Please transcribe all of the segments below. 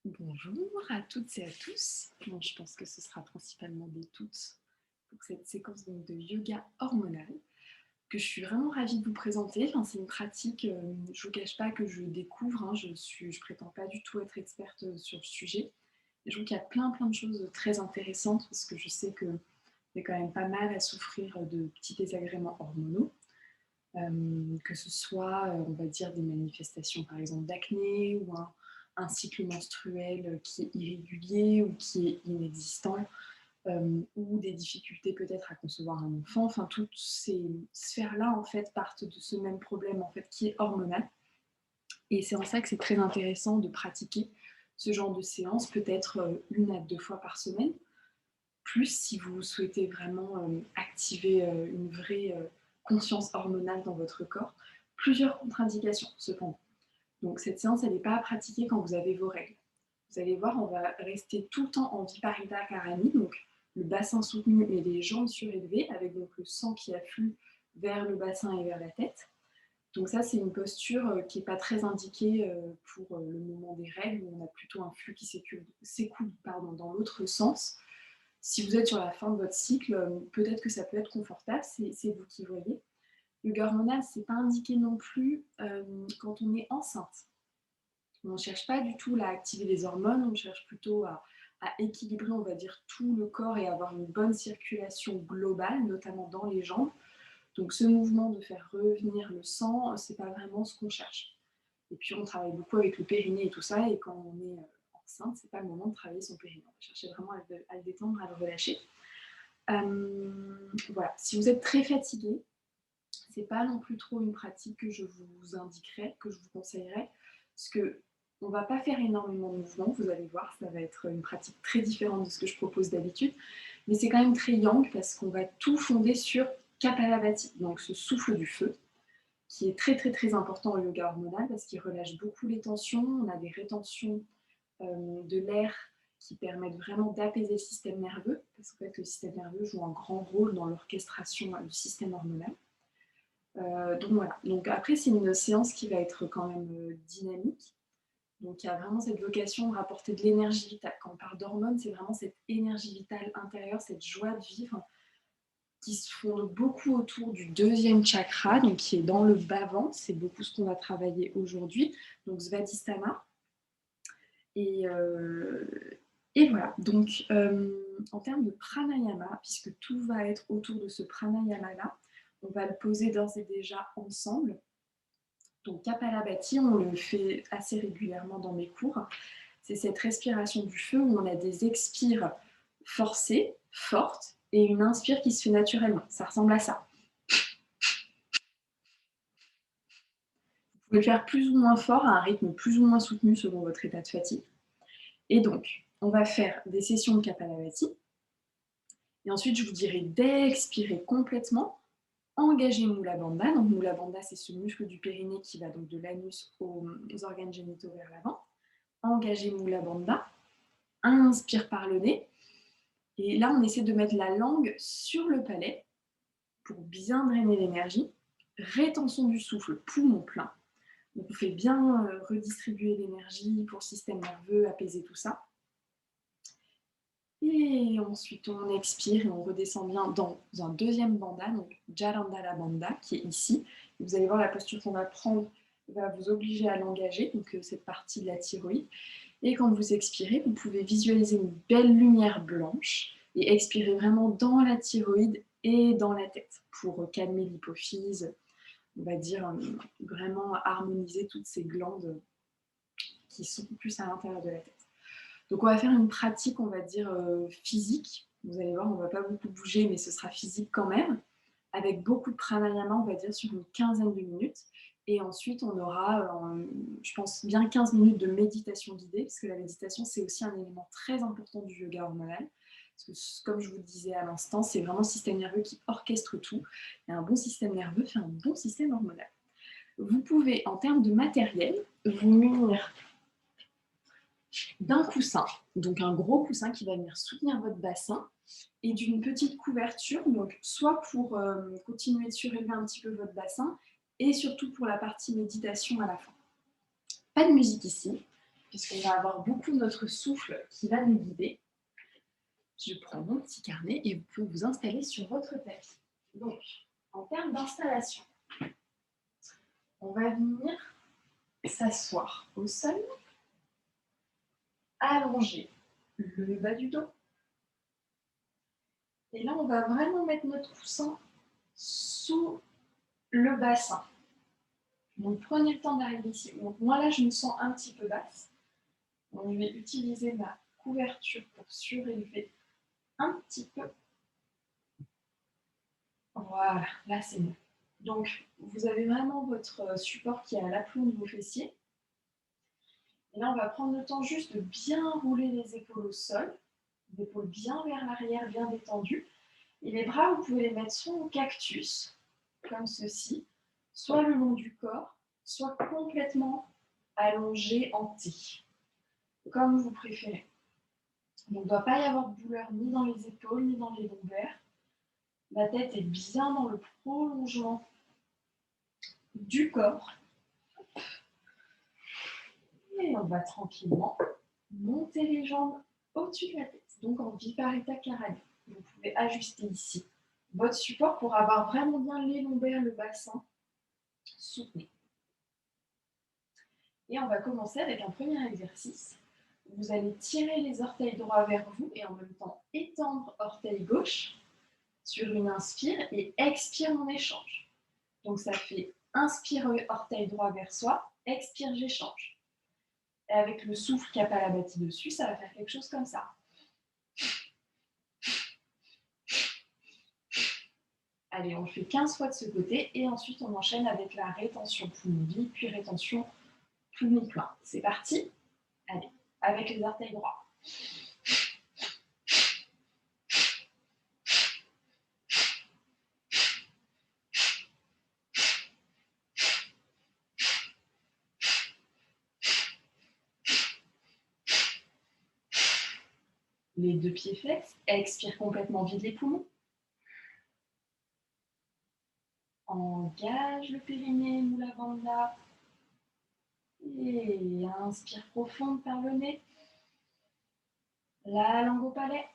Bonjour à toutes et à tous. Bon, je pense que ce sera principalement des toutes pour cette séquence donc, de yoga hormonal que je suis vraiment ravie de vous présenter. Enfin, c'est une pratique, je ne vous cache pas que je découvre, hein, je prétends pas du tout être experte sur le sujet. Et je trouve qu'il y a plein de choses très intéressantes parce que je sais qu'il y a quand même pas mal à souffrir de petits désagréments hormonaux. Que ce soit, on va dire, des manifestations par exemple d'acné ou un cycle menstruel qui est irrégulier ou qui est inexistant, ou des difficultés peut-être à concevoir un enfant. Enfin, toutes ces sphères-là, en fait, partent de ce même problème, en fait, qui est hormonal. Et c'est en ça que c'est très intéressant de pratiquer ce genre de séance, peut-être 1 à 2 fois par semaine, plus si vous souhaitez vraiment activer une vraie conscience hormonale dans votre corps. Plusieurs contre-indications, cependant. Donc cette séance, elle n'est pas à pratiquer quand vous avez vos règles. Vous allez voir, on va rester tout le temps en Viparita Karani, donc le bassin soutenu et les jambes surélevées, avec donc le sang qui afflue vers le bassin et vers la tête. Donc ça, c'est une posture qui n'est pas très indiquée pour le moment des règles, où on a plutôt un flux qui s'écoule dans l'autre sens. Si vous êtes sur la fin de votre cycle, peut-être que ça peut être confortable, c'est vous qui voyez. Le yoga hormonal, c'est pas indiqué non plus quand on est enceinte. On ne cherche pas du tout à activer les hormones, on cherche plutôt à équilibrer, on va dire, tout le corps et avoir une bonne circulation globale, notamment dans les jambes. Donc ce mouvement de faire revenir le sang, c'est pas vraiment ce qu'on cherche. Et puis on travaille beaucoup avec le périnée et tout ça, et quand on est enceinte, c'est pas le moment de travailler son périnée. On va chercher vraiment à le détendre, à le relâcher. Voilà. Si vous êtes très fatigué, c'est pas non plus trop une pratique que je vous indiquerais, que je vous conseillerais, parce que on va pas faire énormément de mouvements, vous allez voir, ça va être une pratique très différente de ce que je propose d'habitude, mais c'est quand même très yang parce qu'on va tout fonder sur Kapalabhati, donc ce souffle du feu, qui est très important au yoga hormonal parce qu'il relâche beaucoup les tensions, on a des rétentions de l'air qui permettent vraiment d'apaiser le système nerveux, parce qu'en fait le système nerveux joue un grand rôle dans l'orchestration du système hormonal. Donc voilà. Donc après, c'est une séance qui va être quand même dynamique. Donc il y a vraiment cette vocation de rapporter de l'énergie vitale. Quand on parle d'hormones, c'est vraiment cette énergie vitale intérieure, cette joie de vivre qui se fonde beaucoup autour du deuxième chakra, donc qui est dans le bas-ventre. C'est beaucoup ce qu'on va travailler aujourd'hui. Donc Svadhisthana. Et, euh, et voilà. Donc en termes de pranayama, puisque tout va être autour de ce pranayama-là, on va le poser d'ores et déjà ensemble. Donc Kapalabhati, on le fait assez régulièrement dans mes cours. C'est cette respiration du feu où on a des expires forcées, fortes, et une inspire qui se fait naturellement. Ça ressemble à ça. Vous pouvez le faire plus ou moins fort, à un rythme plus ou moins soutenu selon votre état de fatigue. Et donc, on va faire des sessions de Kapalabhati. Et ensuite, je vous dirai d'expirer complètement. Engager Mula Bandha. Donc Mula Bandha, c'est ce muscle du périnée qui va donc de l'anus aux organes génitaux vers l'avant. Engager Mula Bandha. Inspire par le nez. Et là, on essaie de mettre la langue sur le palais pour bien drainer l'énergie. Rétention du souffle, poumon plein. Donc on fait bien redistribuer l'énergie pour le système nerveux, apaiser tout ça. Et ensuite, on expire et on redescend bien dans un deuxième bandha, donc Jalandhara Bandha, qui est ici. Et vous allez voir la posture qu'on va prendre va vous obliger à l'engager, donc cette partie de la thyroïde. Et quand vous expirez, vous pouvez visualiser une belle lumière blanche et expirer vraiment dans la thyroïde et dans la tête pour calmer l'hypophyse, on va dire vraiment harmoniser toutes ces glandes qui sont plus à l'intérieur de la tête. Donc on va faire une pratique, on va dire, physique. Vous allez voir, on ne va pas beaucoup bouger, mais ce sera physique quand même, avec beaucoup de pranayama, on va dire, sur une quinzaine de minutes. Et ensuite, on aura, je pense, bien 15 minutes de méditation guidée, parce que la méditation, c'est aussi un élément très important du yoga hormonal. Parce que, comme je vous le disais à l'instant, c'est vraiment le système nerveux qui orchestre tout. Et un bon système nerveux fait un bon système hormonal. Vous pouvez, en termes de matériel, vous munir d'un coussin, donc un gros coussin qui va venir soutenir votre bassin, et d'une petite couverture, donc soit pour continuer de surélever un petit peu votre bassin, et surtout pour la partie méditation à la fin. Pas de musique ici, puisqu'on va avoir beaucoup notre souffle qui va nous guider. Je prends mon petit carnet et vous pouvez vous installer sur votre tapis. Donc, en termes d'installation, on va venir s'asseoir au sol, allonger le bas du dos. Et là, on va vraiment mettre notre coussin sous le bassin. Donc, prenez le temps d'arriver ici. Donc, moi, là, je me sens un petit peu basse. Donc, je vais utiliser ma couverture pour surélever un petit peu. Voilà, là, c'est bon. Donc, vous avez vraiment votre support qui est à l'aplomb de vos fessiers. Et là, on va prendre le temps juste de bien rouler les épaules au sol, les épaules bien vers l'arrière, bien détendues. Et les bras, vous pouvez les mettre soit au cactus, comme ceci, soit le long du corps, soit complètement allongés en T, comme vous préférez. Il ne doit pas y avoir de douleur ni dans les épaules, ni dans les lombaires. La tête est bien dans le prolongement du corps. Et on va tranquillement monter les jambes au-dessus de la tête, donc en Viparita Karani. Vous pouvez ajuster ici votre support pour avoir vraiment bien les lombaires, le bassin soutenu. Et on va commencer avec un premier exercice. Vous allez tirer les orteils droits vers vous et en même temps étendre orteil gauche sur une inspire et expire en échange. Donc ça fait inspire orteil droit vers soi, expire j'échange. Et avec le souffle Kapalabhati dessus, ça va faire quelque chose comme ça. Allez, on le fait 15 fois de ce côté et ensuite on enchaîne avec la rétention poumon vide, puis rétention poumon plein. C'est parti. Allez, avec les orteils droits. Les deux pieds flex, expire complètement, vide les poumons. Engage le périnée, Mula Bandha. Et inspire profonde par le nez. La langue au palais.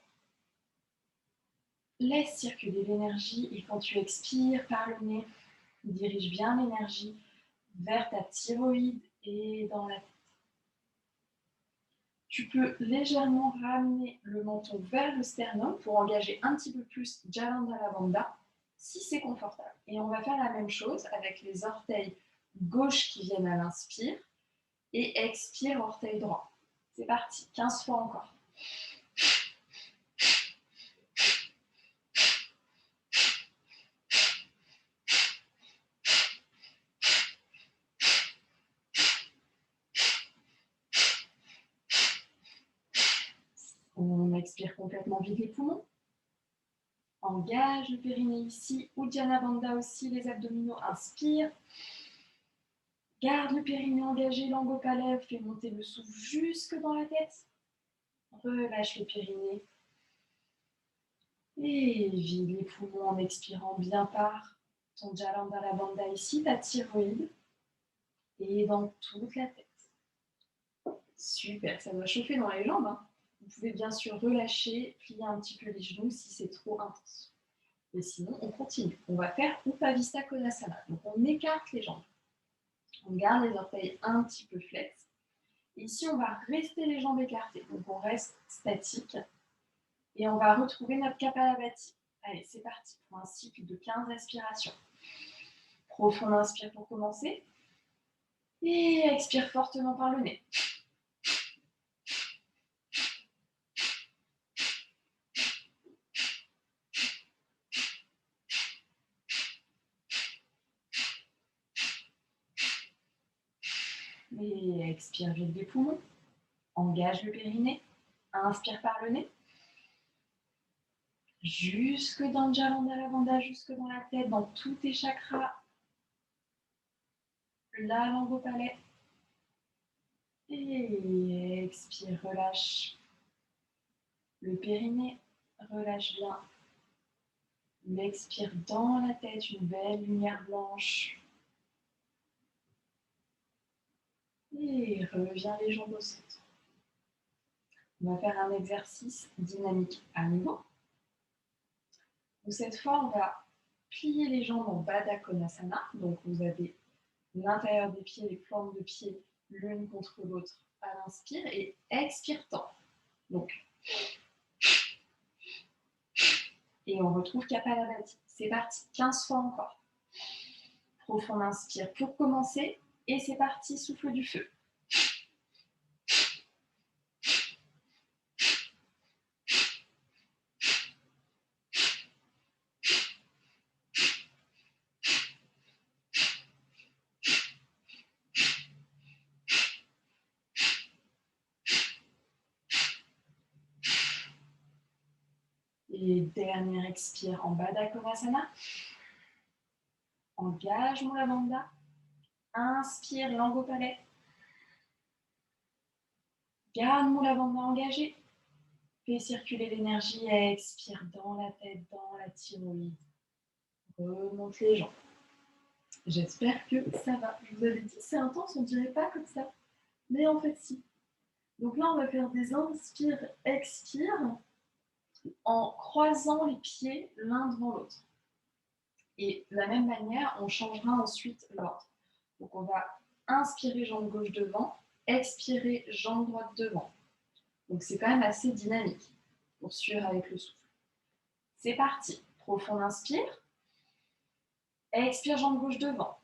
Laisse circuler l'énergie et quand tu expires par le nez, dirige bien l'énergie vers ta thyroïde et dans la tête. Tu peux légèrement ramener le menton vers le sternum pour engager un petit peu plus Jalandhara Bandha si c'est confortable. Et on va faire la même chose avec les orteils gauche qui viennent à l'inspire et expire orteil droit. C'est parti, 15 fois encore. On expire complètement, vide les poumons. Engage le périnée ici, Uddiyana Bandha aussi, les abdominaux, inspire. Garde le périnée engagé, langue au palais, fais monter le souffle jusque dans la tête. Relâche le périnée. Et vide les poumons en expirant bien par ton Jalandhara Bandha ici, ta thyroïde. Et dans toute la tête. Super, ça doit chauffer dans les jambes. Hein. Vous pouvez bien sûr relâcher, plier un petit peu les genoux si c'est trop intense. Et sinon, on continue. On va faire Upavista Konasana. Donc, on écarte les jambes. On garde les orteils un petit peu flex. Et ici, on va rester les jambes écartées. Donc, on reste statique. Et on va retrouver notre Kapalabhati. Allez, c'est parti pour un cycle de 15 respirations. Profond inspire pour commencer. Et expire fortement par le nez. Et expire, vide les poumons. Engage le périnée. Inspire par le nez. Jusque dans le Jalandhara Bandha, jusque dans la tête, dans tous tes chakras. La langue au palais. Et expire, relâche le périnée. Relâche bien. Expire dans la tête, une belle lumière blanche. Et reviens les jambes au centre. On va faire un exercice dynamique à nouveau. Donc cette fois, on va plier les jambes en Baddha Konasana. Donc vous avez l'intérieur des pieds, les plantes de pied l'une contre l'autre à l'inspire et expire temps. Donc, et on retrouve Kapalabhati. C'est parti, 15 fois encore. Profond inspire pour commencer et c'est parti, souffle du feu. Et dernier expire en Baddha Konasana. Engage Mula Bandha. Inspire, langue au palais. Garde Mula Bandha engagé. Fais circuler l'énergie et expire dans la tête, dans la thyroïde. Remonte les jambes. J'espère que ça va. Je vous avais dit, c'est intense, on dirait pas comme ça. Mais en fait, si. Donc là, on va faire des inspires, expires en croisant les pieds l'un devant l'autre. Et de la même manière, on changera ensuite l'ordre. Donc on va inspirer jambe gauche devant, expirer jambe droite devant. Donc c'est quand même assez dynamique pour suivre avec le souffle. C'est parti. Profond inspire. Expire jambe gauche devant.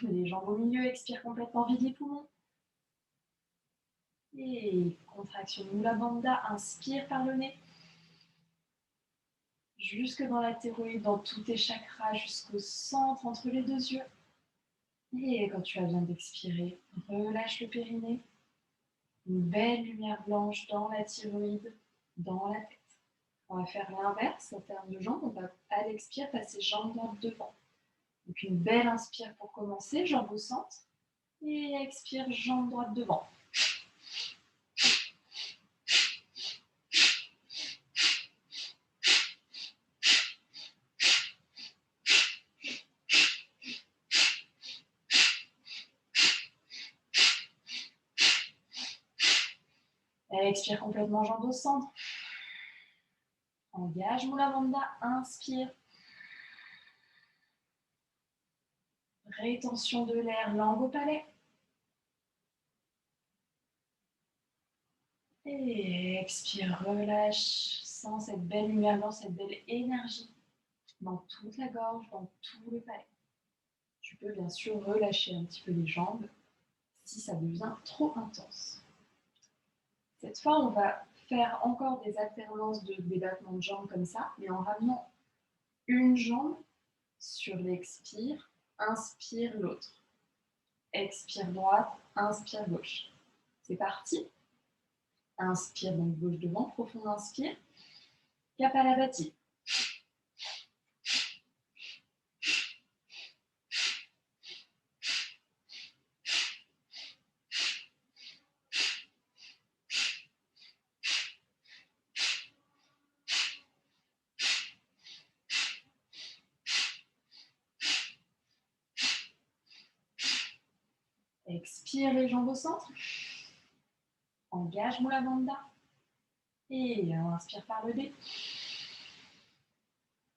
Les jambes au milieu, expire complètement, vide les poumons. Et contraction Mula Bandha, inspire par le nez. Jusque dans la thyroïde, dans tous tes chakras, jusqu'au centre, entre les deux yeux. Et quand tu as besoin d'expirer, relâche le périnée. Une belle lumière blanche dans la thyroïde, dans la tête. On va faire l'inverse en termes de jambes. On va à l'expire passer jambes droite devant. Donc une belle inspire pour commencer, jambes au centre. Et expire, jambe droite devant. Expire complètement, jambes au centre. Engage Mula Bandha, inspire. Rétention de l'air, langue au palais. Et expire, relâche, sens cette belle lumière blanche, cette belle énergie dans toute la gorge, dans tout le palais. Tu peux bien sûr relâcher un petit peu les jambes si ça devient trop intense. Cette fois, on va faire encore des alternances des battements de jambes comme ça, mais en ramenant une jambe sur l'expire, inspire l'autre. Expire droite, inspire gauche. C'est parti. Inspire donc gauche devant, profond inspire. Kapalabhati. Expire les jambes au centre. Engage Mula Bandha. Et inspire par le nez.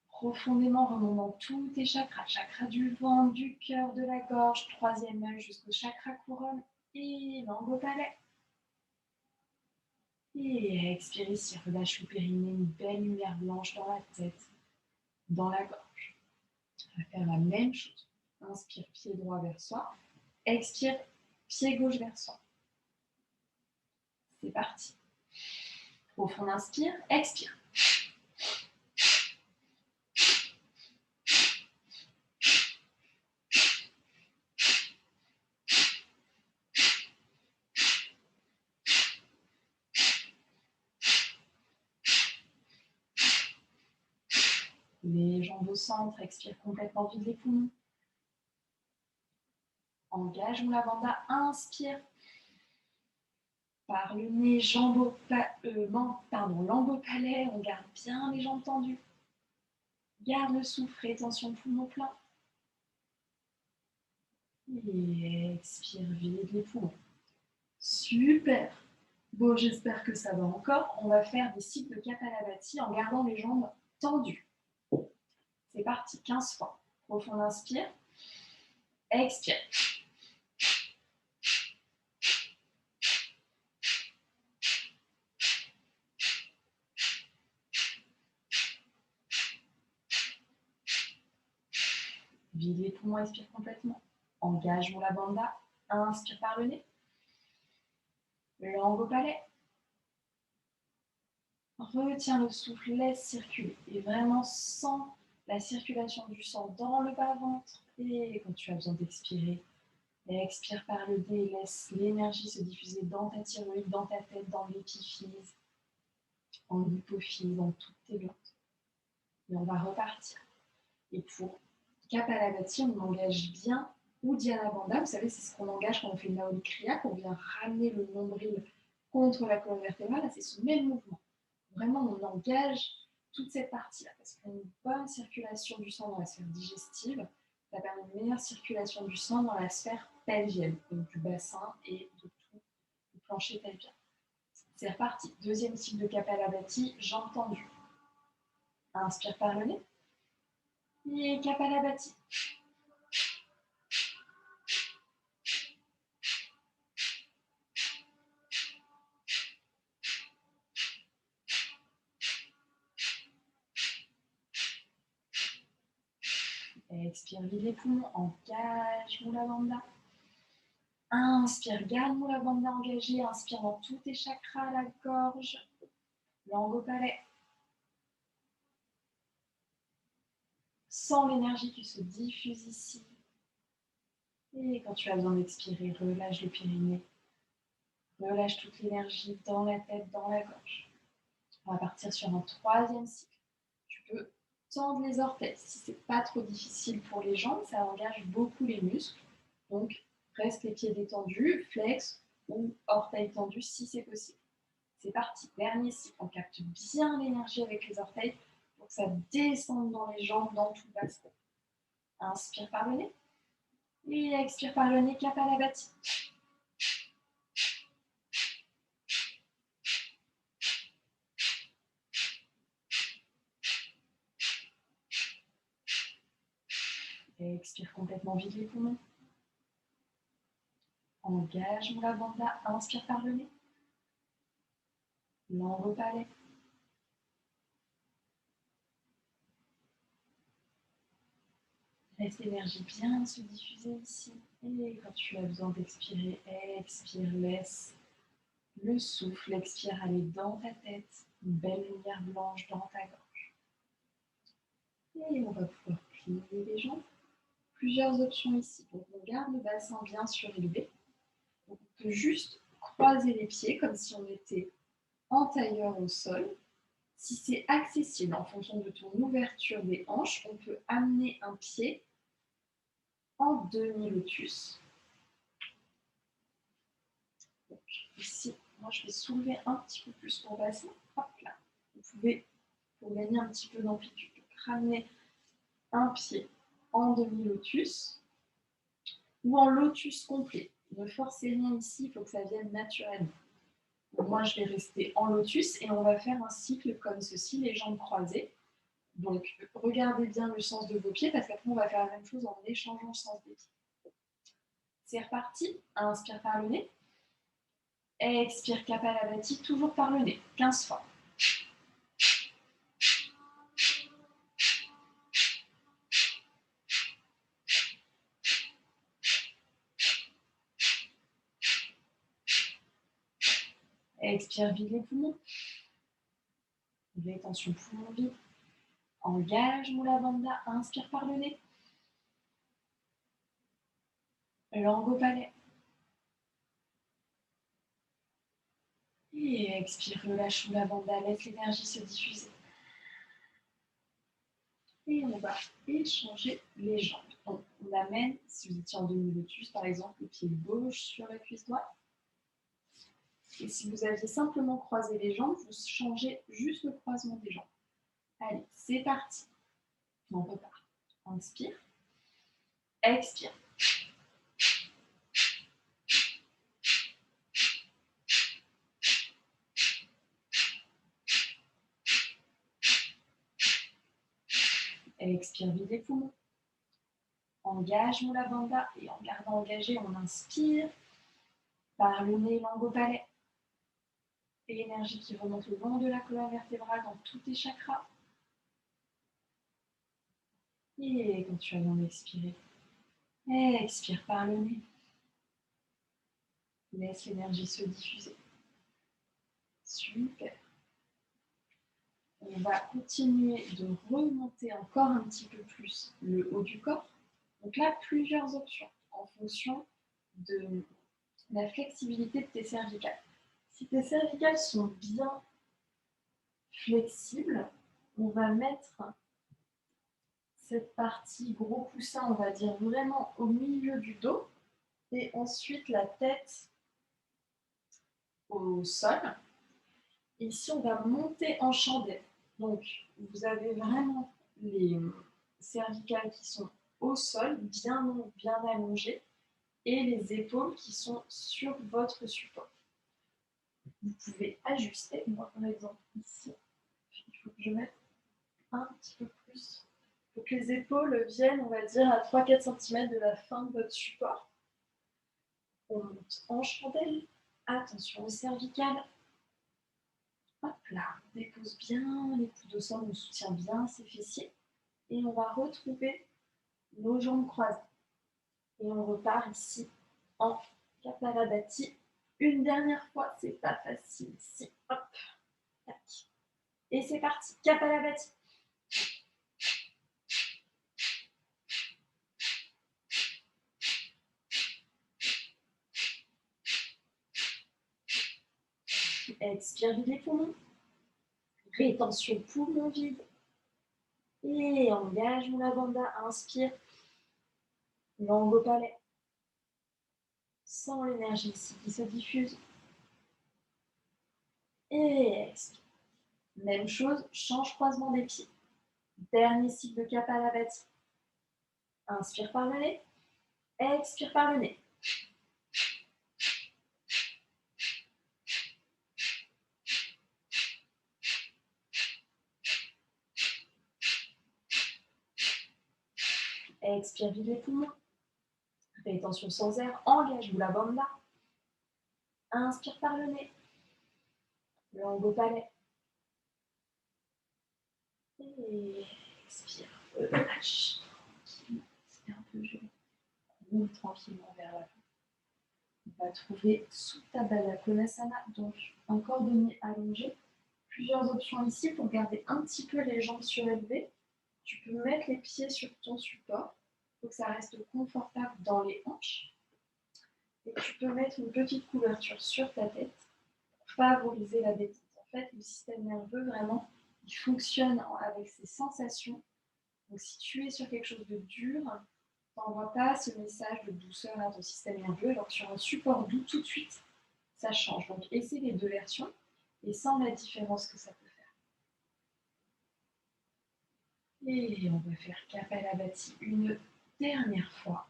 Profondément remontant tous tes chakras. Chakra du ventre, du cœur, de la gorge. Troisième œil jusqu'au chakra couronne. Et langue au palais. Et expire ici. Relâche le périnée. Une belle lumière blanche dans la tête. Dans la gorge. On va faire la même chose. Inspire, pied droit vers soi. Expire, pied gauche vers soi. C'est parti. Profond inspire, expire. Les jambes au centre, expire complètement, vide les poumons. Engage Mula Bandha, inspire. Par le nez, langue au palais, on garde bien les jambes tendues. Garde le souffle, rétention poumon plein. Et expire, vide les poumons. Super. Bon, j'espère que ça va encore. On va faire des cycles de Kapalabhati en gardant les jambes tendues. C'est parti, 15 fois. Profond inspire. Expire. Vide les poumons, expire complètement. Engage Mula Bandha. Inspire par le nez. Langue au palais. Retiens le souffle, laisse circuler. Et vraiment sens la circulation du sang dans le bas-ventre. Et quand tu as besoin d'expirer, expire par le nez. Laisse l'énergie se diffuser dans ta thyroïde, dans ta tête, dans l'épiphyse, en hypophyse, dans toutes tes glandes. Et on va repartir. Et pour Kapalabhati, on engage bien Uddiyana Bandha. Vous savez, c'est ce qu'on engage quand on fait une Nauli Kriya, qu'on vient ramener le nombril contre la colonne vertébrale. Là, c'est ce même mouvement. Vraiment, on engage toute cette partie-là parce qu'une bonne circulation du sang dans la sphère digestive, ça permet une meilleure circulation du sang dans la sphère pelvienne, donc du bassin et de tout le plancher pelvien. C'est reparti. Deuxième cycle de Kapalabhati, jambes tendues. Inspire par le nez. Et Kapalabhati. Expire, vide les poumons, engage Mula Bandha. Inspire, garde Mula Bandha engagé, inspire dans tous tes chakras, la gorge, langue au palais. Sens l'énergie qui se diffuse ici. Et quand tu as besoin d'expirer, relâche le périnée. Relâche toute l'énergie dans la tête, dans la gorge. On va partir sur un troisième cycle. Tu peux tendre les orteils. Si ce n'est pas trop difficile pour les jambes, ça engage beaucoup les muscles. Donc, reste les pieds détendus, flex ou orteils tendus si c'est possible. C'est parti. Dernier cycle. On capte bien l'énergie avec les orteils pour que ça descende dans les jambes, dans tout le bassin. Inspire par le nez. Et expire par le nez, Kapalabhati. Et expire complètement, vide les poumons. Engage Mula Bandha, inspire par le nez. Langue au palais. Laisse l'énergie bien se diffuser ici. Et quand tu as besoin d'expirer, expire, laisse le souffle, expire, aller dans ta tête. Une belle lumière blanche dans ta gorge. Et on va pouvoir plier les jambes. Plusieurs options ici. Donc on garde le bassin bien surélevé. Donc on peut juste croiser les pieds comme si on était en tailleur au sol. Si c'est accessible en fonction de ton ouverture des hanches, on peut amener un pied en demi-lotus. Donc ici, moi je vais soulever un petit peu plus mon bassin. Hop là. Vous pouvez, pour gagner un petit peu d'amplitude, ramener un pied en demi-lotus ou en lotus complet. Ne forcez rien ici, il faut que ça vienne naturellement. Donc moi, je vais rester en lotus et on va faire un cycle comme ceci, les jambes croisées. Donc, regardez bien le sens de vos pieds parce qu'après, on va faire la même chose en échangeant le sens des pieds. C'est reparti. Inspire par le nez. Expire Kapalabhati, toujours par le nez. 15 fois. Expire, vide les poumons. Rétention poumon vide. Engage Mula Bandha. Inspire par le nez. Langue au palais. Et expire, relâche Mula Bandha. Laisse l'énergie se diffuser. Et on va échanger les jambes. Donc, on amène, si vous étiez en demi-lotus, par exemple, le pied gauche sur la cuisse droite. Et si vous aviez simplement croisé les jambes, vous changez juste le croisement des jambes. Allez, c'est parti. On repart. Inspire. Expire. Expire, vide les poumons. Engage Mula Bandha et en gardant engagé, on inspire par le nez, langue au palais. Et l'énergie qui remonte le long de la colonne vertébrale dans tous tes chakras. Et quand tu as envie d'expirer, expire par le nez. Laisse l'énergie se diffuser. Super. On va continuer de remonter encore un petit peu plus le haut du corps. Donc là, plusieurs options en fonction de la flexibilité de tes cervicales. Si tes cervicales sont bien flexibles, on va mettre cette partie gros coussin, on va dire vraiment au milieu du dos, et ensuite la tête au sol. Ici, on va monter en chandelle. Donc, vous avez vraiment les cervicales qui sont au sol, bien allongées, et les épaules qui sont sur votre support. Vous pouvez ajuster. Moi, par exemple, ici, il faut que je mette un petit peu plus. Il faut que les épaules viennent, on va dire, à 3-4 cm de la fin de votre support. On monte en chandelle. Attention aux cervicales. Hop là, on dépose bien les coudes au sol, on soutient bien ses fessiers. Et on va retrouver nos jambes croisées. Et on repart ici en Kapalabhati. Une dernière fois, c'est pas facile ici. Hop, tac. Et c'est parti, Kapalabhati. Expire, vide les poumons. Rétention poumon vide. Et engage Mula Bandha. Inspire. Langue au palais. Sens l'énergie ici qui se diffuse. Et expire. Même chose, change croisement des pieds. Dernier cycle de Kapalabhati. Inspire par le nez. Expire par le nez. Expire, vide les poumons. Rétention sans air. Engage Mula Bandha. Inspire par le nez. Langue au palais. Et expire. Relâche. Tranquillement. C'est un peu gelé. Roule tranquillement vers l'avant. On va trouver Supta Baddha Konasana, donc un cordonnier allongé. Plusieurs options ici pour garder un petit peu les jambes surélevées. Tu peux mettre les pieds sur ton support. Il faut que ça reste confortable dans les hanches. Et tu peux mettre une petite couverture sur ta tête pour favoriser la détente. En fait, le système nerveux, vraiment, il fonctionne avec ses sensations. Donc, si tu es sur quelque chose de dur, tu n'envoies pas ce message de douceur à ton système nerveux, alors que sur un support doux, tout de suite, ça change. Donc, essaie les deux versions et sens la différence que ça peut faire. Et on va faire Kapalabhati une dernière fois,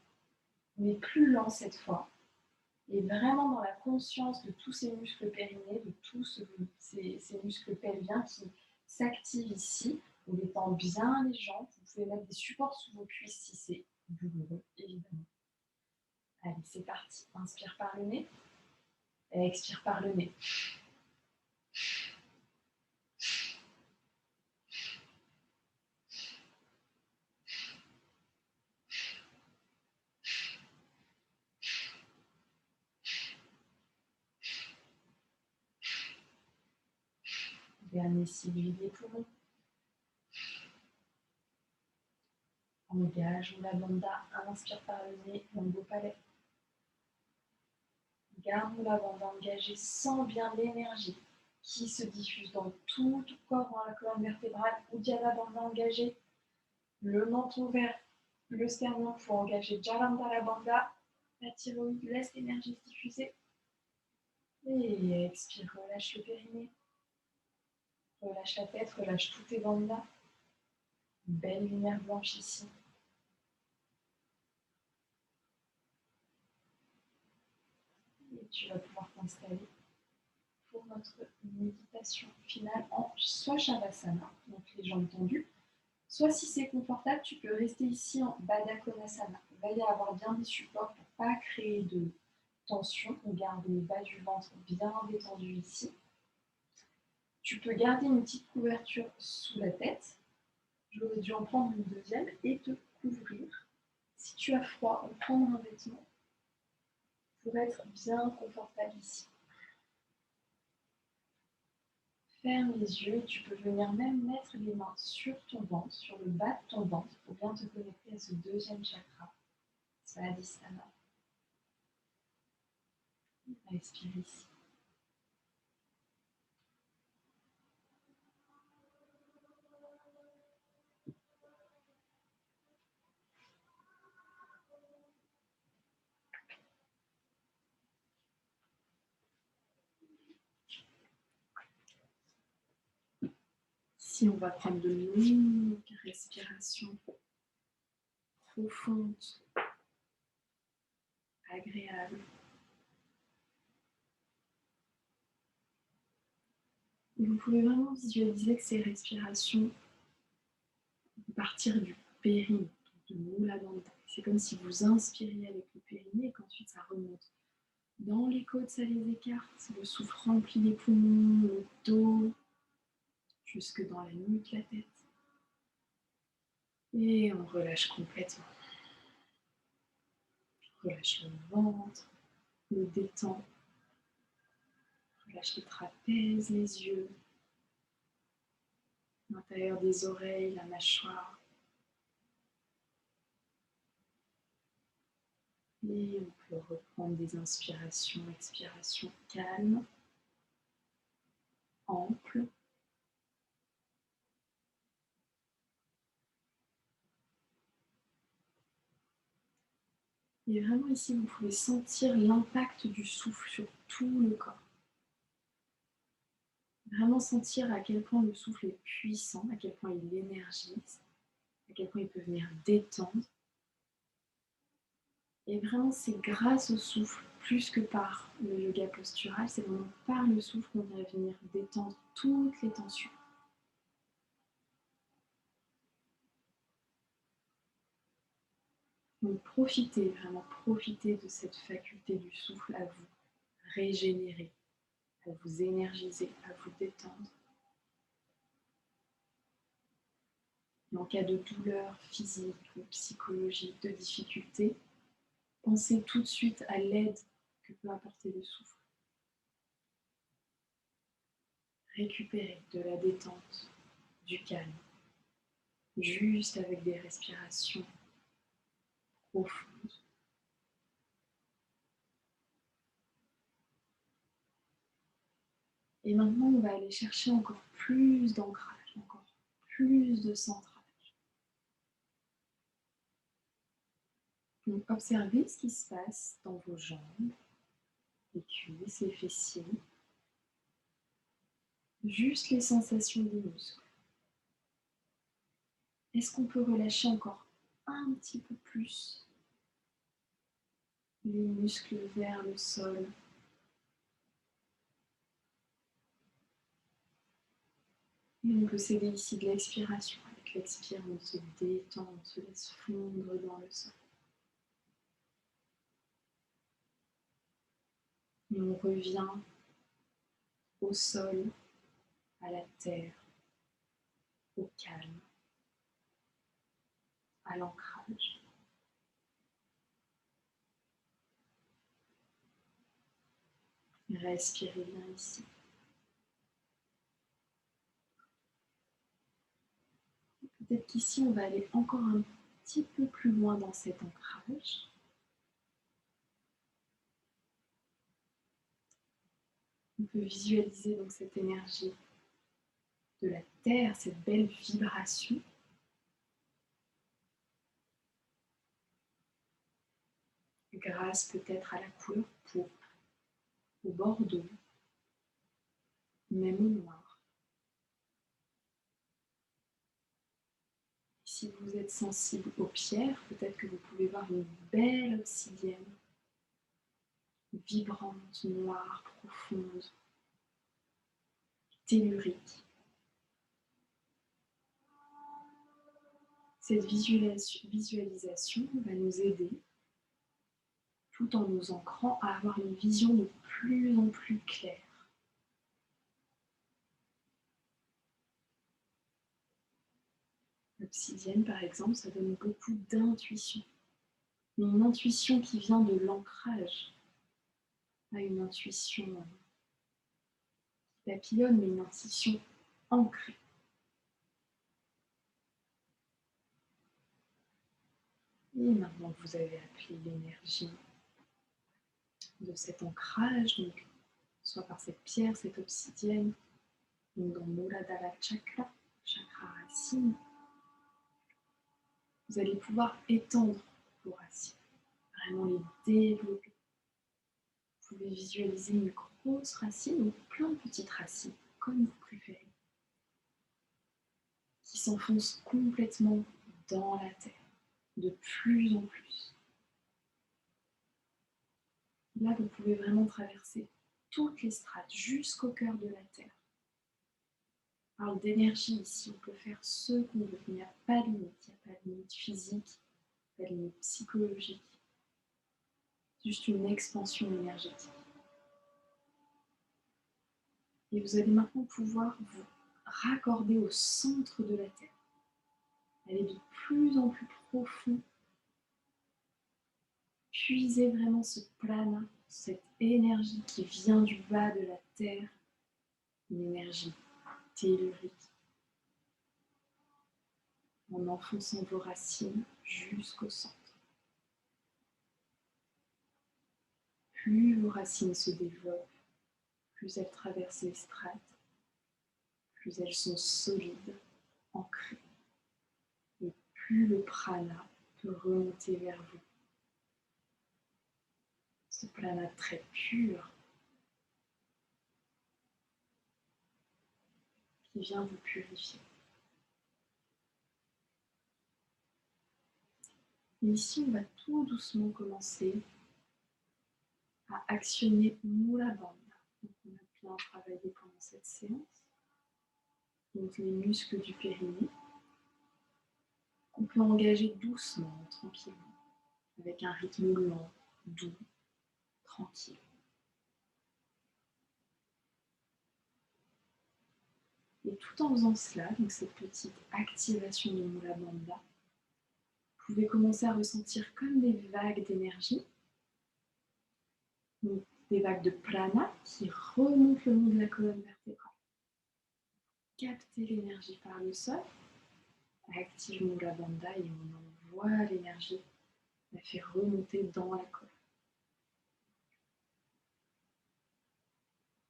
mais plus lent cette fois. Et vraiment dans la conscience de tous ces muscles périnéés, de tous ces muscles pelviens qui s'activent ici. On détend bien les jambes. Vous pouvez mettre des supports sous vos cuisses si c'est douloureux, évidemment. Allez, c'est parti. Inspire par le nez. Expire par le nez. Dernier cycle, vide les poumons. Engage Mula Bandha. Inspire par le nez, langue au palais. Garde Mula Bandha engagée, sens bien l'énergie qui se diffuse dans tout ton corps, dans la colonne vertébrale. Uddiyana Bandha engagée. Le menton vers le sternum pour engager Jalandhara Bandha. La thyroïde laisse l'énergie se diffuser. Et expire, relâche le périnée. Relâche la tête, relâche tous tes bandes. Une belle lumière blanche ici. Et tu vas pouvoir t'installer pour notre méditation finale en soit Shavasana, donc les jambes tendues, soit si c'est confortable, tu peux rester ici en Baddha Konasana. Veille à avoir bien des supports pour ne pas créer de tension. On garde le bas du ventre bien détendu ici. Tu peux garder une petite couverture sous la tête. J'aurais dû en prendre une deuxième et te couvrir. Si tu as froid, on prendra un vêtement pour être bien confortable ici. Ferme les yeux et tu peux venir même mettre les mains sur ton ventre, sur le bas de ton ventre, pour bien te connecter à ce deuxième chakra, Svadhisthana. Respire ici. Ici, on va prendre de longues respirations profondes, agréables. Et vous pouvez vraiment visualiser que ces respirations vont partir du périnée, de Mula Bandha. C'est comme si vous inspiriez avec le périnée et qu'ensuite ça remonte. Dans les côtes, ça les écarte. Le souffle remplit les poumons, le dos, jusque dans la nuque, la tête. Et on relâche complètement. Relâche le ventre, le détend. Relâche les trapèzes, les yeux, l'intérieur des oreilles, la mâchoire. Et on peut reprendre des inspirations, expirations calmes, amples. Et vraiment ici, vous pouvez sentir l'impact du souffle sur tout le corps. Vraiment sentir à quel point le souffle est puissant, à quel point il énergise, à quel point il peut venir détendre. Et vraiment, c'est grâce au souffle, plus que par le yoga postural, c'est vraiment par le souffle qu'on va venir détendre toutes les tensions. Donc profitez, vraiment profitez de cette faculté du souffle à vous régénérer, à vous énergiser, à vous détendre. Et en cas de douleur physique ou psychologique, de difficulté, pensez tout de suite à l'aide que peut apporter le souffle. Récupérez de la détente, du calme, juste avec des respirations profondes. Et maintenant, on va aller chercher encore plus d'ancrage, encore plus de centrage. Donc, observez ce qui se passe dans vos jambes, les cuisses, les fessiers. Juste les sensations des muscles. Est-ce qu'on peut relâcher encore un petit peu plus les muscles vers le sol? Et on peut s'aider ici de l'expiration. Avec l'expire, on se détend, on se laisse fondre dans le sol. Et on revient au sol, à la terre, au calme, à l'ancrage. Respirez bien ici. Peut-être qu'ici, on va aller encore un petit peu plus loin dans cet ancrage. On peut visualiser donc cette énergie de la terre, cette belle vibration. Grâce peut-être à la couleur pourpre au bordeaux, même au noir. Si vous êtes sensible aux pierres, peut-être que vous pouvez voir une belle obsidienne, vibrante, noire, profonde, tellurique. Cette visualisation va nous aider, tout en nous ancrant, à avoir une vision de plus en plus claire. L'obsidienne, par exemple, ça donne beaucoup d'intuition. Mais une intuition qui vient de l'ancrage, pas une intuition qui papillonne, mais une intuition ancrée. Et maintenant que vous avez appelé l'énergie de cet ancrage, donc soit par cette pierre, cette obsidienne, donc dans Muladhara Chakra, chakra racine, vous allez pouvoir étendre vos racines, vraiment les développer. Vous pouvez visualiser une grosse racine ou plein de petites racines, comme vous préférez, qui s'enfoncent complètement dans la terre, de plus en plus. Là, vous pouvez vraiment traverser toutes les strates jusqu'au cœur de la terre. On parle d'énergie ici, on peut faire ce qu'on veut, il n'y a pas de limite, il n'y a pas de limite physique, pas de limite psychologique, juste une expansion énergétique. Et vous allez maintenant pouvoir vous raccorder au centre de la Terre. Aller de plus en plus profond. Puisez vraiment ce prana, cette énergie qui vient du bas de la Terre, une énergie tellurique, en enfonçant vos racines jusqu'au centre. Plus vos racines se développent, plus elles traversent les strates, plus elles sont solides, ancrées, et plus le prana peut remonter vers vous. Ce prana très pur qui vient vous purifier. Et ici, on va tout doucement commencer à actionner Mula Bandha. Donc, on a bien travaillé pendant cette séance. Donc, les muscles du périnée. On peut engager doucement, tranquillement, avec un rythme lent, doux, tranquille. Et tout en faisant cela, donc cette petite activation de Mula Bandha, vous pouvez commencer à ressentir comme des vagues d'énergie, donc des vagues de prana qui remontent le long de la colonne vertébrale. Captez l'énergie par le sol, active Mula Bandha et on envoie l'énergie, la fait remonter dans la colonne.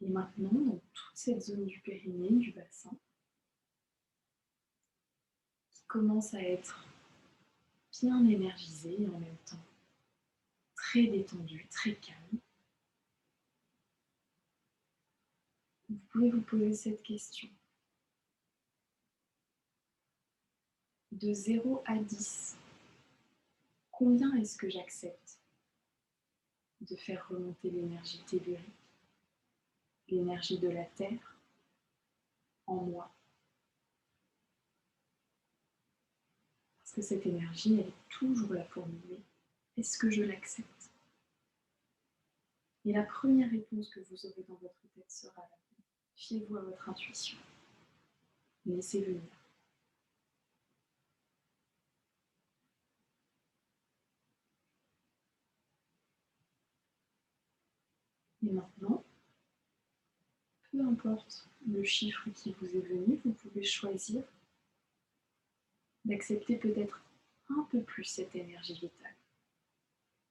Et maintenant, dans toute cette zone du périnée, du bassin, qui commence à être bien énergisée et en même temps très détendue, très calme, vous pouvez vous poser cette question. De 0 à 10, combien est-ce que j'accepte de faire remonter l'énergie tellurique, l'énergie de la Terre, en moi? Parce que cette énergie, elle est toujours là pour nous. Est-ce que je l'accepte? Et la première réponse que vous aurez dans votre tête sera là. Fiez-vous à votre intuition. Laissez venir. Et maintenant, peu importe le chiffre qui vous est venu, vous pouvez choisir d'accepter peut-être un peu plus cette énergie vitale.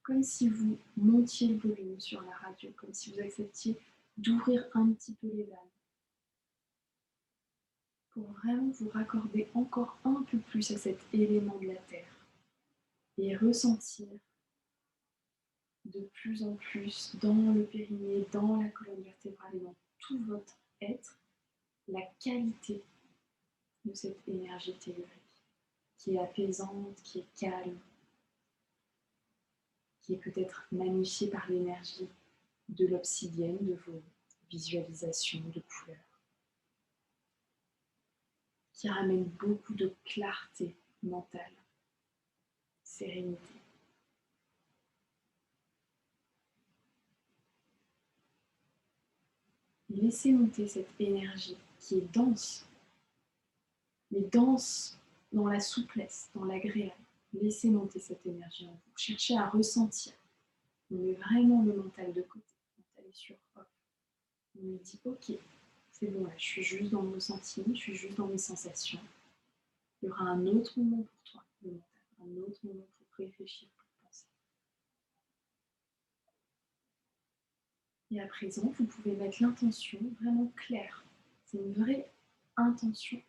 Comme si vous montiez le volume sur la radio, comme si vous acceptiez d'ouvrir un petit peu les vannes, pour vraiment vous raccorder encore un peu plus à cet élément de la Terre et ressentir de plus en plus dans le périnée, dans la colonne vertébrale et dans tout votre être, la qualité de cette énergie tellurique, qui est apaisante, qui est calme, qui est peut-être magnifiée par l'énergie de l'obsidienne, de vos visualisations de couleurs, qui ramène beaucoup de clarté mentale, sérénité. Laissez monter cette énergie qui est dense, mais dense dans la souplesse, dans l'agréable. Laissez monter cette énergie en vous. Cherchez à ressentir. On met vraiment le mental de côté. Le mental est sur off. On lui dit ok, c'est bon, là, je suis juste dans mon ressenti, je suis juste dans mes sensations. Il y aura un autre moment pour toi, le mental, un autre moment pour réfléchir, pour penser. Et à présent, vous pouvez mettre l'intention vraiment claire. C'est une vraie intention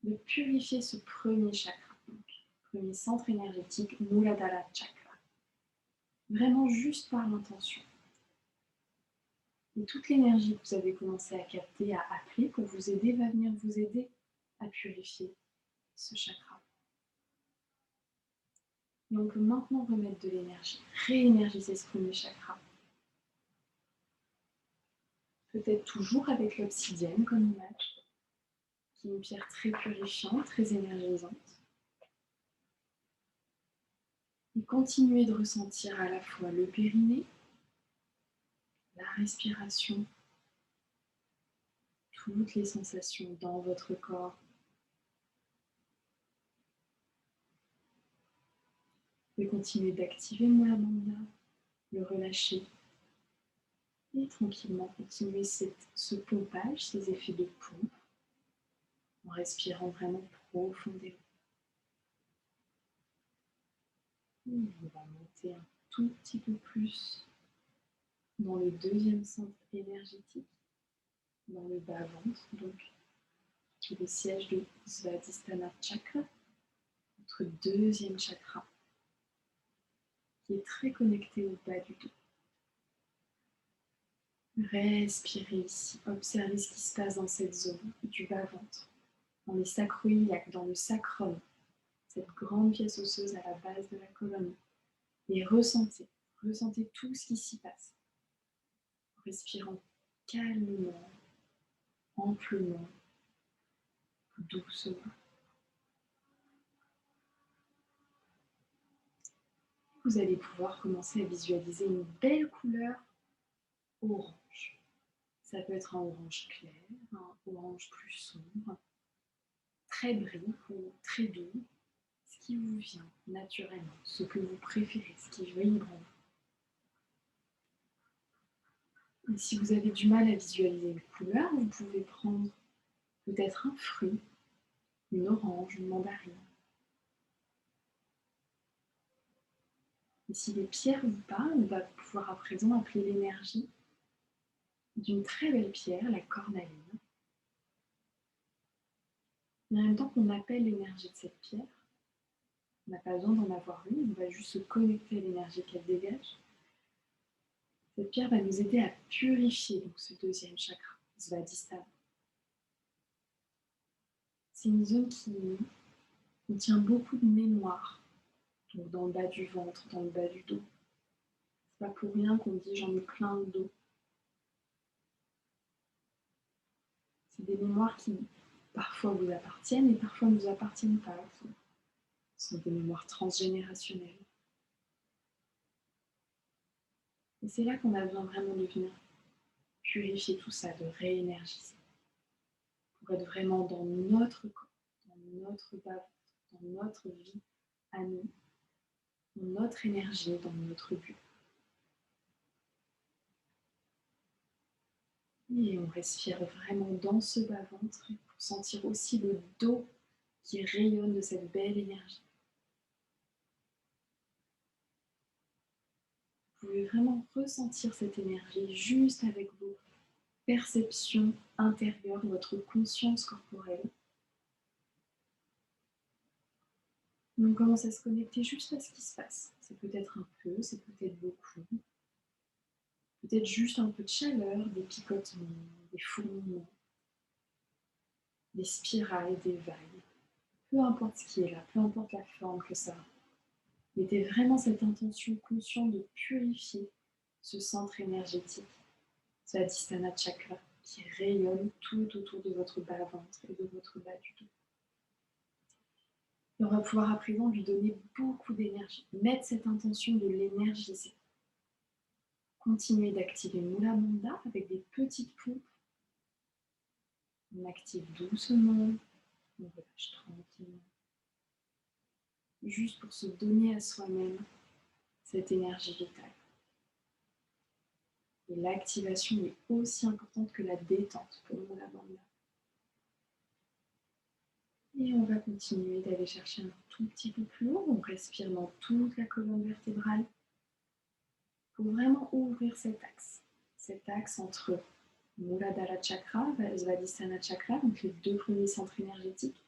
de purifier ce premier chakra, donc, premier centre énergétique, Muladhara Chakra. Vraiment juste par l'intention. Et toute l'énergie que vous avez commencé à capter, à appeler pour vous aider, va venir vous aider à purifier ce chakra. Et on peut maintenant remettre de l'énergie, réénergiser ce premier chakra. Peut-être toujours avec l'obsidienne comme image, qui est une pierre très purifiante, très énergisante. Et continuez de ressentir à la fois le périnée, la respiration, toutes les sensations dans votre corps. Vous pouvez continuer d'activer le Mula Bandha, le relâcher et tranquillement continuer ce pompage, ces effets de pompe, en respirant vraiment profondément. Et on va monter un tout petit peu plus dans le deuxième centre énergétique, dans le bas-ventre, donc qui est le siège de Svadhisthana Chakra, notre deuxième chakra, qui est très connecté au bas du dos. Respirez ici, observez ce qui se passe dans cette zone du bas-ventre, dans les sacroiliacs, dans le sacrum, cette grande pièce osseuse à la base de la colonne. Et ressentez tout ce qui s'y passe. Respirant calmement, amplement, doucement. Vous allez pouvoir commencer à visualiser une belle couleur orange. Ça peut être un orange clair, un orange plus sombre, très brille ou très doux, ce qui vous vient naturellement, ce que vous préférez, ce qui vibre en vous. Et si vous avez du mal à visualiser une couleur, vous pouvez prendre peut-être un fruit, une orange, une mandarine. Et si les pierres vous parlent, on va pouvoir à présent appeler l'énergie d'une très belle pierre, la cornaline. Et en même temps qu'on appelle l'énergie de cette pierre, on n'a pas besoin d'en avoir une, on va juste se connecter à l'énergie qu'elle dégage. Cette pierre va nous aider à purifier donc, ce deuxième chakra, Svadhisthana. C'est une zone qui contient beaucoup de mémoire, donc dans le bas du ventre, dans le bas du dos. C'est pas pour rien qu'on dit j'en ai plein le dos. C'est des mémoires qui parfois vous appartiennent et parfois ne nous appartiennent pas. Ce sont des mémoires transgénérationnelles. Et c'est là qu'on a besoin vraiment de venir purifier tout ça, de réénergiser. Pour être vraiment dans notre corps, dans notre bas, dans notre vie à nous, dans notre énergie, dans notre but. Et on respire vraiment dans ce bas-ventre pour sentir aussi le dos qui rayonne de cette belle énergie. Vous pouvez vraiment ressentir cette énergie juste avec vos perceptions intérieures, votre conscience corporelle. On commence à se connecter juste à ce qui se passe. C'est peut-être un peu, c'est peut-être beaucoup. Peut-être juste un peu de chaleur, des picotements, des fourmillements, des spirales, des vagues. Peu importe ce qui est là, peu importe la forme que ça a. Mettez vraiment cette intention consciente de purifier ce centre énergétique, ce Adhisthana Chakra, qui rayonne tout autour de votre bas-ventre et de votre bas du dos. Et on va pouvoir à présent lui donner beaucoup d'énergie, mettre cette intention de l'énergiser. Continuez d'activer Mula Bandha avec des petites pompes. On active doucement, on relâche tranquillement. Juste pour se donner à soi-même cette énergie vitale. Et l'activation est aussi importante que la détente pour Mula Bandha. Et on va continuer d'aller chercher un tout petit peu plus haut. On respire dans toute la colonne vertébrale pour vraiment ouvrir cet axe entre Muladhara Chakra, Svadhisthana Chakra, donc les deux premiers centres énergétiques,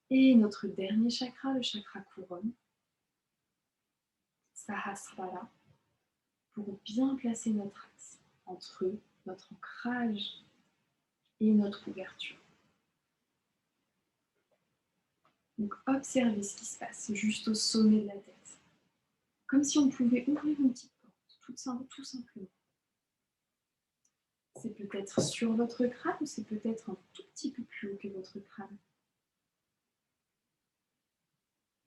et notre dernier chakra, le chakra couronne, Sahasrara, pour bien placer notre axe entre notre ancrage et notre ouverture. Donc observez ce qui se passe juste au sommet de la tête, comme si on pouvait ouvrir une petite porte, tout simplement. C'est peut-être sur votre crâne ou c'est peut-être un tout petit peu plus haut que votre crâne.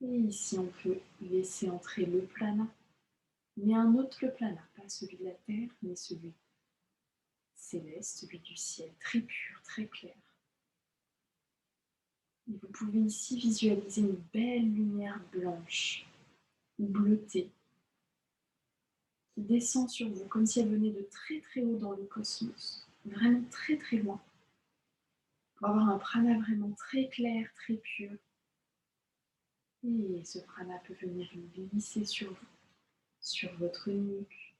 Et ici, on peut laisser entrer le plana, mais un autre plana, pas celui de la terre, mais celui céleste, celui du ciel, très pur, très clair. Et vous pouvez ici visualiser une belle lumière blanche ou bleutée qui descend sur vous comme si elle venait de très très haut dans le cosmos, vraiment très très loin, pour avoir un prana vraiment très clair, très pur. Et ce prana peut venir glisser sur vous, sur votre nuque,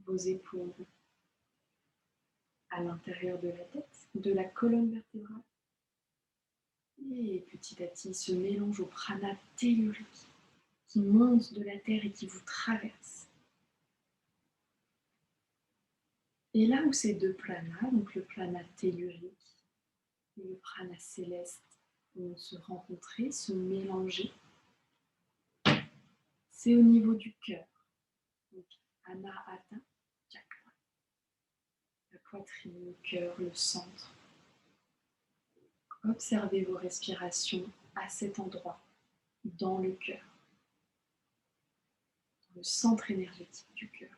vos épaules, à l'intérieur de la tête, de la colonne vertébrale. Et petit à petit, il se mélange au prana tellurique qui monte de la terre et qui vous traverse. Et là où ces deux planas, donc le plana tellurique et le prana céleste, vont se rencontrer, se mélanger, c'est au niveau du cœur. Donc Anahata Chakra, la poitrine, le cœur, le centre. Observez vos respirations à cet endroit, dans le cœur, dans le centre énergétique du cœur.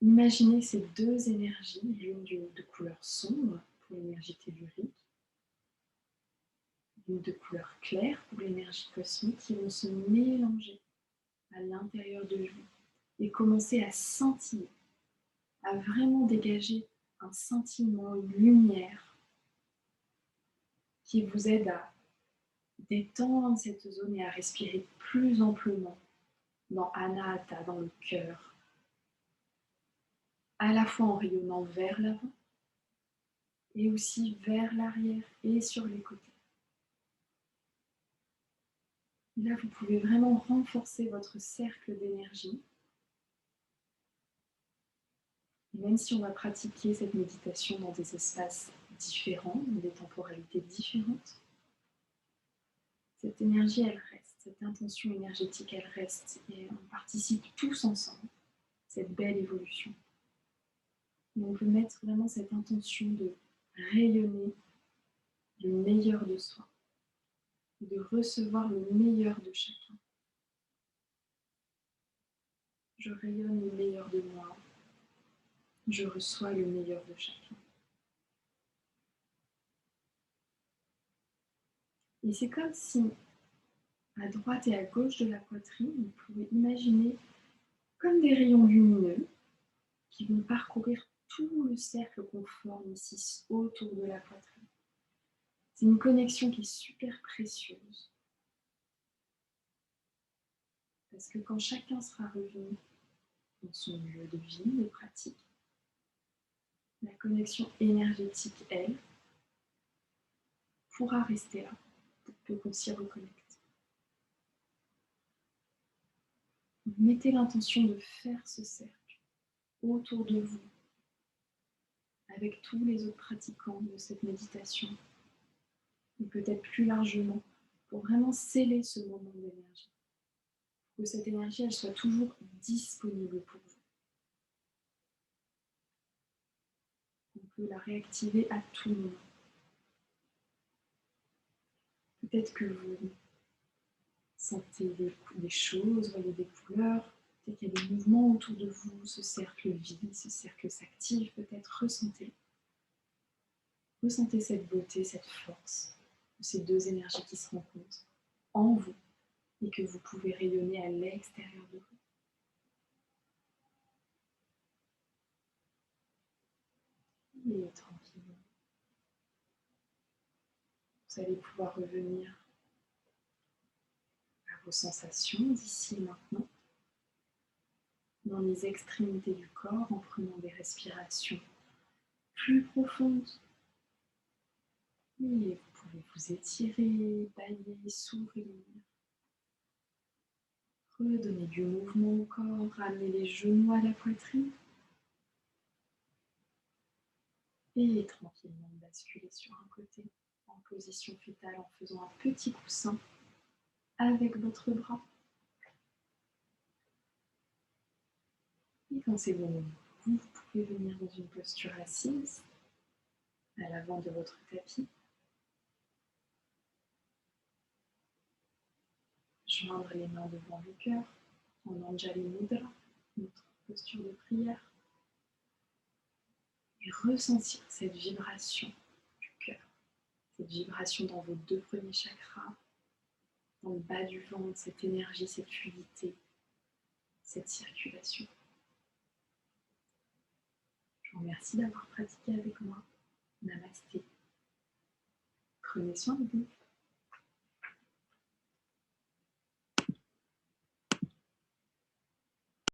Imaginez ces deux énergies, l'une de couleur sombre pour l'énergie tellurique, l'une de couleur claire pour l'énergie cosmique, qui vont se mélanger à l'intérieur de vous et commencer à scintiller, à vraiment dégager un scintillement, une lumière qui vous aide à détendre cette zone et à respirer plus amplement dans Anahata, dans le cœur, à la fois en rayonnant vers l'avant et aussi vers l'arrière et sur les côtés. Et là, vous pouvez vraiment renforcer votre cercle d'énergie. Et même si on va pratiquer cette méditation dans des espaces différents, dans des temporalités différentes, cette énergie, elle reste, cette intention énergétique, elle reste. Et on participe tous ensemble à cette belle évolution. Et on peut mettre vraiment cette intention de rayonner le meilleur de soi, de recevoir le meilleur de chacun. Je rayonne le meilleur de moi, je reçois le meilleur de chacun. Et c'est comme si, à droite et à gauche de la poitrine, vous pouvez imaginer comme des rayons lumineux qui vont parcourir tout le cercle qu'on forme ici autour de la poitrine. C'est une connexion qui est super précieuse. Parce que quand chacun sera revenu dans son lieu de vie, de pratique, la connexion énergétique, elle, pourra rester là. pour qu'on s'y reconnecte. Mettez l'intention de faire ce cercle autour de vous, avec tous les autres pratiquants de cette méditation, et peut-être plus largement, pour vraiment sceller ce moment d'énergie. Que cette énergie, elle soit toujours disponible pour vous. On peut la réactiver à tout moment. Peut-être que vous sentez des choses, voyez des couleurs, peut-être qu'il y a des mouvements autour de vous, ce cercle vit, ce cercle s'active, peut-être ressentez. Ressentez cette beauté, cette force de ces deux énergies qui se rencontrent en vous et que vous pouvez rayonner à l'extérieur de vous. Et tranquillement, vous allez pouvoir revenir à vos sensations d'ici et maintenant, dans les extrémités du corps, en prenant des respirations plus profondes. Et vous pouvez vous étirer, bâiller, sourire. Redonner du mouvement au corps, ramener les genoux à la poitrine. Et tranquillement basculer sur un côté en position fétale en faisant un petit coussin avec votre bras. Et quand c'est bon, vous pouvez venir dans une posture assise à l'avant de votre tapis. Joindre les mains devant le cœur en Anjali Mudra, notre posture de prière. Et ressentir cette vibration du cœur, cette vibration dans vos deux premiers chakras, dans le bas du ventre, cette énergie, cette fluidité, cette circulation. Je vous remercie d'avoir pratiqué avec moi. Namasté. Prenez soin de vous.